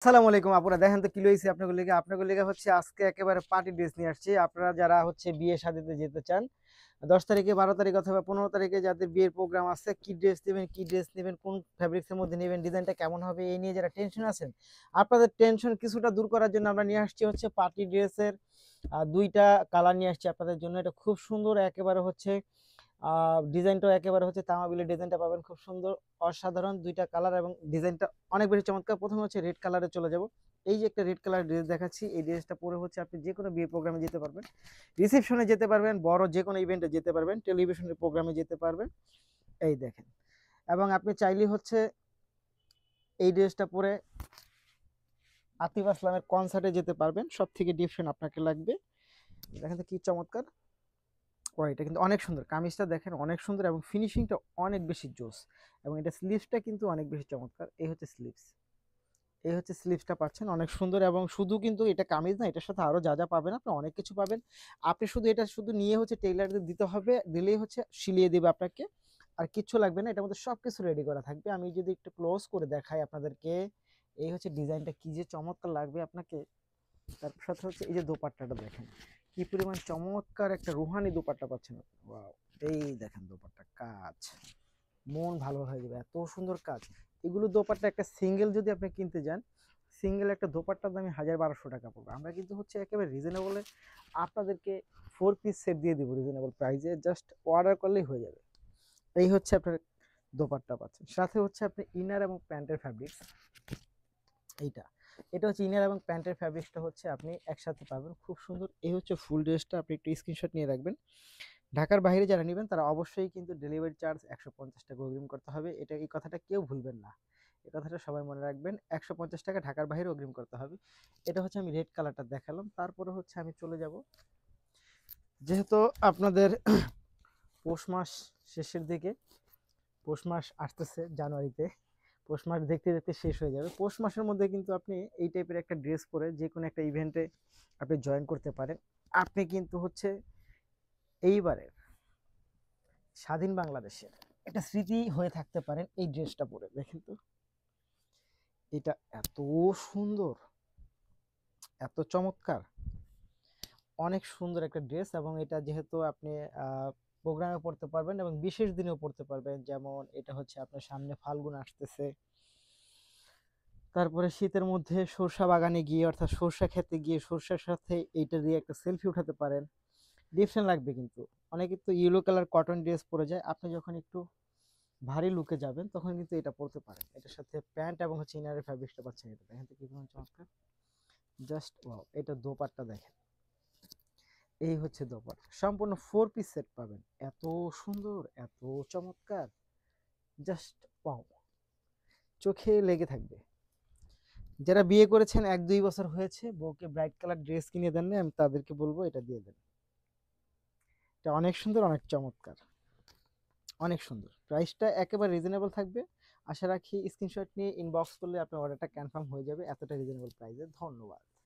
আসসালামু আলাইকুম আপুরা, দেখেন তো কি লইছি আপনাদের লিগে হচ্ছে আজকে একেবারে পার্টি ড্রেস নিয়ে আসছি। আপনারা যারা হচ্ছে বিয়ে শাদীতে যেতে চান 10 তারিখে, 12 তারিখ অথবা 15 তারিখে, যাদের বিয়ের প্রোগ্রাম আছে, কি ড্রেস নেবেন, কোন ফ্যাব্রিক্সের মধ্যে নেবেন, ডিজাইনটা কেমন হবে, এই নিয়ে যারা টেনশন আছেন, আপনাদের টেনশন কিছুটা দূর করার জন্য আমরা নিয়ে আসছি হচ্ছে পার্টি ড্রেসের দুইটা কালার নিয়ে আসছি আপনাদের জন্য। এটা খুব সুন্দর, একেবারে হচ্ছে ডিজাইনটাও একেবারে হচ্ছে তামাবিলের ডিজাইনটা পাবেন, খুব সুন্দর অসাধারণ দুইটা কালার এবং ডিজাইনটা অনেক বেশি চমৎকার। প্রথমে হচ্ছে রেড কালারে চলে যাব। এই যে একটা রেড কালার ড্রেস দেখাচ্ছি, এই ড্রেসটা পরে হচ্ছে আপনি যে কোনো বিয়ে প্রোগ্রামে যেতে পারবেন, রিসেপশনে যেতে পারবেন, বড় যে কোনো ইভেন্টে যেতে পারবেন, টেলিভিশনের প্রোগ্রামে যেতে পারবেন। এই দেখেন, এবং আপনি চাইলে হচ্ছে এই ড্রেসটা পরে আতিফ আসলামের কনসার্টে যেতে পারবেন। সব থেকে ডিফারেন্ট আপনাকে লাগবে। দেখেন তো কি চমৎকার। ও, এটা কিন্তু অনেক সুন্দর, কামিজটা দেখেন অনেক সুন্দর এবং ফিনিশিংটা অনেক বেশি জোস। এবং এটা স্লিভসটা কিন্তু অনেক বেশি চমৎকার। এই হচ্ছে স্লিভসটা পাচ্ছেন অনেক সুন্দর। এবং শুধু কিন্তু এটা কামিজ না, এটার সাথে আরো যা যা পাবেন আপনি অনেক কিছু পাবেন। আপনি শুধু এটা শুধু নিয়ে হচ্ছে টেইলারদের দিতে হবে, দিলেই হচ্ছে সিলিয়ে দেবে আপনাকে, আর কিচ্ছু লাগবে না। এটার মধ্যে সবকিছু রেডি করা থাকবে। আমি যদি একটু ক্লোজ করে দেখাই আপনাদেরকে, এই হচ্ছে ডিজাইনটা কি যে চমৎকার লাগবে আপনাকে। তার সাথে হচ্ছে এই যে দোপাট্টাটা দেখেন, কি পরিমাণ চমৎকার একটা রুহানি দোপাট্টা পাচ্ছেন আপনি। ওয়াও! এই দেখেন দোপাট্টা কাজ, মন ভালো হয়ে যাবে, এত সুন্দর কাজ। এগুলো দোপাট্টা একটা সিঙ্গেল যদি আপনি কিনতে যান, সিঙ্গেল একটা দোপাট্টার দামই 1000-1200 টাকা পড়বে। আমরা কিন্তু হচ্ছে একেবারে রিজনেবলে আপনাদেরকে 4 পিস সেট দিয়ে দিব রিজনেবল প্রাইসে, জাস্ট অর্ডার করলেই হয়ে যাবে। এই হচ্ছে আপনার দোপাট্টা পাচ্ছেন, সাথে হচ্ছে আপনি ইনার এবং প্যান্টের ফ্যাব্রিক্স। এইটা এটা হচ্ছে ইনার এবং প্যান্টের ফ্যাব্রিক্সটা হচ্ছে আপনি একসাথে পাবেন, খুব সুন্দর। এই হচ্ছে ফুল ড্রেসটা, আপনি একটু স্ক্রিনশট নিয়ে রাখবেন। ঢাকার বাইরে যারা নেবেন তারা অবশ্যই কিন্তু ডেলিভারি চার্জ 150 টাকা অগ্রিম করতে হবে। এটা, এই কথাটা কেউ ভুলবেন না, এই কথাটা সবাই মনে রাখবেন। 150 টাকা ঢাকার বাইরে অগ্রিম করতে হবে। এটা হচ্ছে আমি রেড কালারটা দেখালাম। তারপরে হচ্ছে আমি চলে যাব, যেহেতু আপনাদের পৌষ মাস শেষের দিকে, পৌষ মাস আসতেছে জানুয়ারিতে, পৌষ মাস দেখতে দেখতে শেষ হয়ে যাবে। পৌষ মাসের মধ্যে কিন্তু আপনি এই টাইপের একটা ড্রেস পরে যে কোনো একটা ইভেন্টে আপনি জয়েন করতে পারেন। আপনি কিন্তু হচ্ছে এইবারের স্বাধীন বাংলাদেশের একটা স্মৃতি হয়ে থাকতে পারেন এই ড্রেসটা পরে। দেখেন তো, এটা এত সুন্দর, এত চমৎকার, অনেক সুন্দর একটা ড্রেস। এবং এটা যেহেতু আপনি প্রোগ্রামে পড়তে পারবেন এবং বিশেষ দিনেও পড়তে পারবেন, যেমন এটা হচ্ছে আপনার সামনে ফাল্গুন আসতেছে, তারপরে শীতের মধ্যে সরষা বাগানে গিয়ে অর্থাৎ সরষা খেতে গিয়ে সরষার সাথে এইটা দিয়ে একটা সেলফি উঠাতে পারেন। ডিফারেন্ট লাগবে কিন্তু। অনেকে তো ইয়েলো কালার কটন ড্রেস পরে যায়, আপনি যখন একটু ভারী লুকে যাবেন তখন কিন্তু এটা পরতে পারেন। এটার সাথে প্যান্ট এবং হচ্ছে ইনারের ফ্যাব্রিক্সটা পাচ্ছেন। এটা দেখেন তো কি পরিমাণ চমৎকার, জাস্ট ওয়াও! এটা দোপাট্টা দেখেন, এই হচ্ছে দোপাট্টা, সম্পূর্ণ 4 পিস সেট পাবেন। এত সুন্দর, এত চমৎকার, জাস্ট ওয়াও! চোখে লেগে থাকবে। যারা বিয়ে করেছেন 1-2 বছর হয়েছে, বউকে ব্রাইট কালার ড্রেস কিনে দেন না, আমি তাদেরকে বলবো এটা দিয়ে দেন। এটা অনেক সুন্দর, অনেক চমৎকার, অনেক সুন্দর। প্রাইসটা একেবারে রিজনেবল থাকবে। আশা রাখি স্ক্রিনশট নিয়ে ইনবক্স করলে আপনার অর্ডারটা কনফার্ম হয়ে যাবে এতটা রিজনেবল প্রাইসে। ধন্যবাদ।